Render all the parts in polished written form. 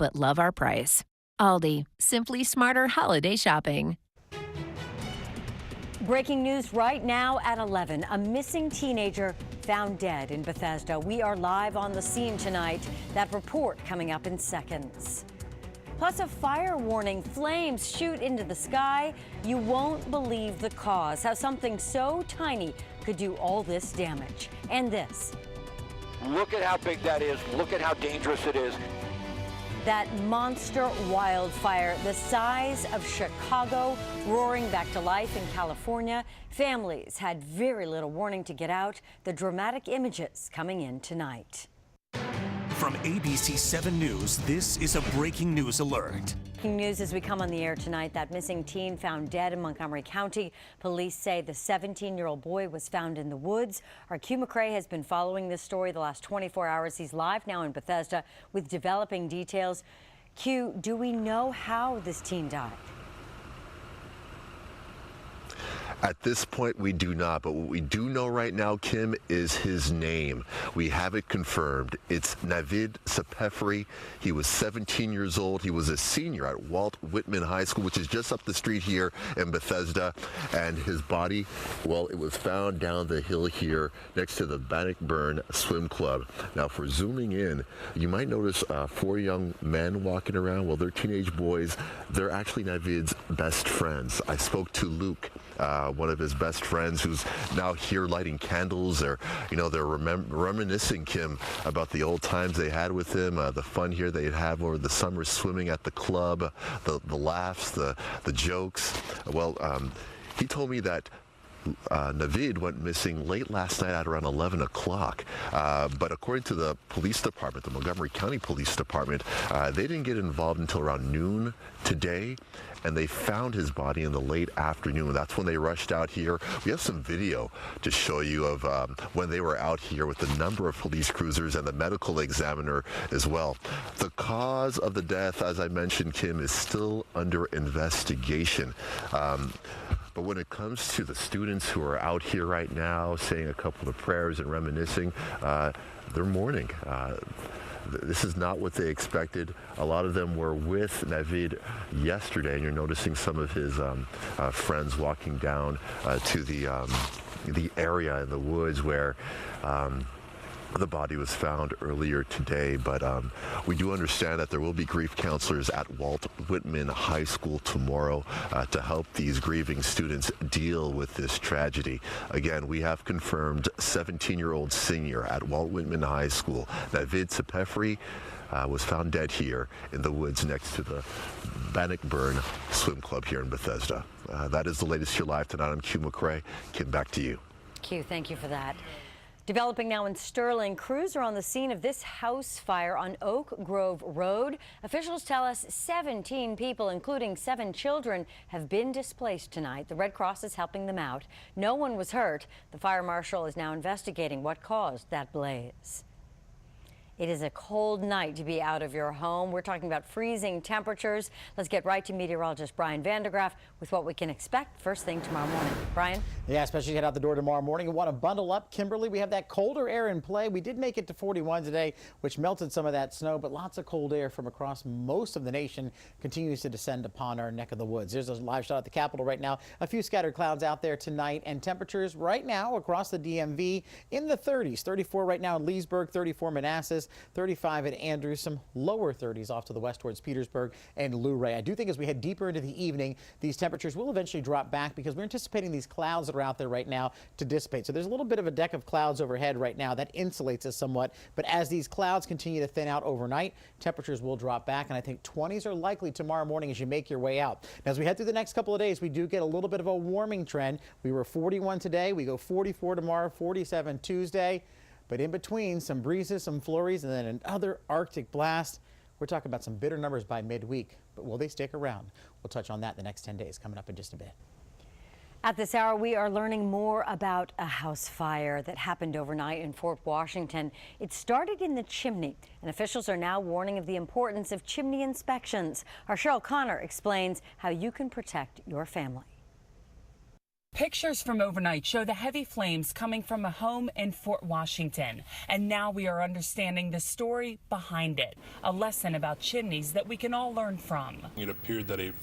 but love our price. Aldi, simply smarter holiday shopping. Breaking news right now at 11. A missing teenager found dead in Bethesda. We are live on the scene tonight. That report coming up in seconds. Plus a fire warning. Flames shoot into the sky. You won't believe the cause. How something so tiny could do all this damage. And this. Look at how big that is. Look at how dangerous it is. That monster wildfire, the size of Chicago, roaring back to life in California. Families had very little warning to get out. The dramatic images coming in tonight. From ABC 7 News, this is a breaking news alert. Breaking news as we come on the air tonight. That missing teen found dead in Montgomery County. Police say the 17-year-old boy was found in the woods. Our Q McCrae has been following this story the last 24 hours. He's live now in Bethesda with developing details. Q, do we know how this teen died? At this point, we do not. But what we do know right now, Kim, is his name. We have it confirmed. It's Navid Sepefri. He was 17 years old. He was a senior at Walt Whitman High School, which is just up the street here in Bethesda. And his body, well, it was found down the hill here next to the Bannockburn Swim Club. Now, for zooming in, you might notice 4 young men walking around. Well, they're teenage boys. They're actually Navid's best friends. I spoke to Luke, one of his best friends, who's now here lighting candles. They're reminiscing, Kim, about the old times they had with him, the fun here they'd have over the summer, swimming at the club, the laughs, the jokes. Well, he told me that Navid went missing late last night at around 11 o'clock. But according to the police department, the Montgomery County Police Department, they didn't get involved until around noon today, and they found his body in the late afternoon. That's when they rushed out here. We have some video to show you of when they were out here with a number of police cruisers and the medical examiner as well. The cause of the death, as I mentioned, Kim, is still under investigation. But when it comes to the students who are out here right now saying a couple of prayers and reminiscing, they're mourning. This is not what they expected. A lot of them were with Navid yesterday, and you're noticing some of his friends walking down to the area in the woods where the body was found earlier today. But we do understand that there will be grief counselors at Walt Whitman High School tomorrow to help these grieving students deal with this tragedy. Again, we have confirmed 17-year-old senior at Walt Whitman High School, Navid Sepefri, was found dead here in the woods next to the Bannockburn Swim Club here in Bethesda. That is the latest here live tonight. I'm Q McCrae. Kim, back to you. Q, thank you for that. Developing now in Sterling, crews are on the scene of this house fire on Oak Grove Road. Officials tell us 17 people, including 7 children, have been displaced tonight. The Red Cross is helping them out. No one was hurt. The fire marshal is now investigating what caused that blaze. It is a cold night to be out of your home. We're talking about freezing temperatures. Let's get right to meteorologist Brian Vandergraaf with what we can expect first thing tomorrow morning. Brian? Yeah, especially head out the door tomorrow morning. You want to bundle up, Kimberly. We have that colder air in play. We did make it to 41 today, which melted some of that snow, but lots of cold air from across most of the nation continues to descend upon our neck of the woods. There's a live shot at the Capitol right now. A few scattered clouds out there tonight, and temperatures right now across the DMV in the 30s. 34 right now in Leesburg, 34 Manassas, 35 at Andrews, some lower 30s off to the west towards Petersburg and Luray. I do think as we head deeper into the evening, these temperatures will eventually drop back because we're anticipating these clouds that are out there right now to dissipate. So there's a little bit of a deck of clouds overhead right now that insulates us somewhat. But as these clouds continue to thin out overnight, temperatures will drop back. And I think 20s are likely tomorrow morning as you make your way out. Now, as we head through the next couple of days, we do get a little bit of a warming trend. We were 41 today. We go 44 tomorrow, 47 Tuesday. But in between, some breezes, some flurries, and then another Arctic blast. We're talking about some bitter numbers by midweek, but will they stick around? We'll touch on that the next 10 days coming up in just a bit. At this hour, we are learning more about a house fire that happened overnight in Fort Washington. It started in the chimney, and officials are now warning of the importance of chimney inspections. Our Cheryl Connor explains how you can protect your family. Pictures from overnight show the heavy flames coming from a home in Fort Washington. And now we are understanding the story behind it, a lesson about chimneys that we can all learn from. It appeared that a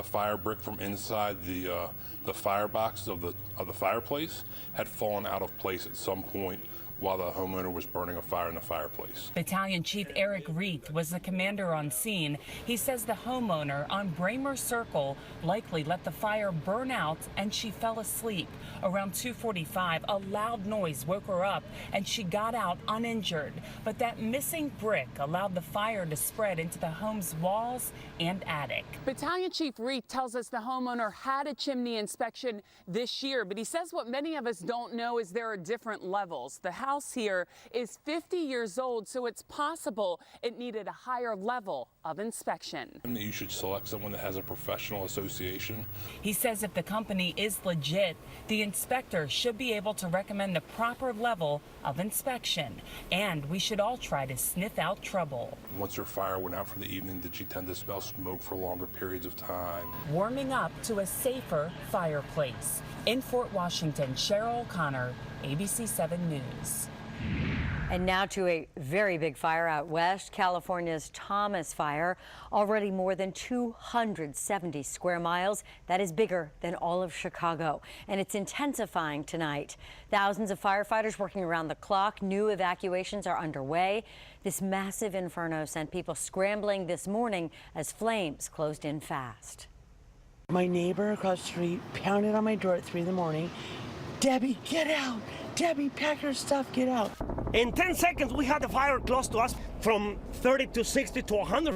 fire brick from inside the firebox of the fireplace had fallen out of place at some point while the homeowner was burning a fire in the fireplace. Battalion Chief Eric Reith was the commander on scene. He says the homeowner on Bramer Circle likely let the fire burn out and she fell asleep. Around 2:45, a loud noise woke her up and she got out uninjured. But that missing brick allowed the fire to spread into the home's walls and attic. Battalion Chief Reith tells us the homeowner had a chimney inspection this year, but he says what many of us don't know is there are different levels. The house here is 50 years old, so it's possible it needed a higher level of inspection. You should select someone that has a professional association. He says if the company is legit, the inspector should be able to recommend the proper level of inspection, and we should all try to sniff out trouble. Once her fire went out for the evening, did she tend to smell smoke for longer periods of time? Warming up to a safer fireplace. In Fort Washington, Cheryl O'Connor, ABC 7 News. And now to a very big fire out west. California's Thomas Fire, already more than 270 square miles. That is bigger than all of Chicago, and it's intensifying tonight. Thousands of firefighters working around the clock. New evacuations are underway. This massive inferno sent people scrambling this morning as flames closed in fast. My neighbor across the street pounded on my door at 3 in the morning. Debbie, get out! Debbie, pack your stuff, get out. In 10 seconds, we had the fire close to us from 30 to 60 to 100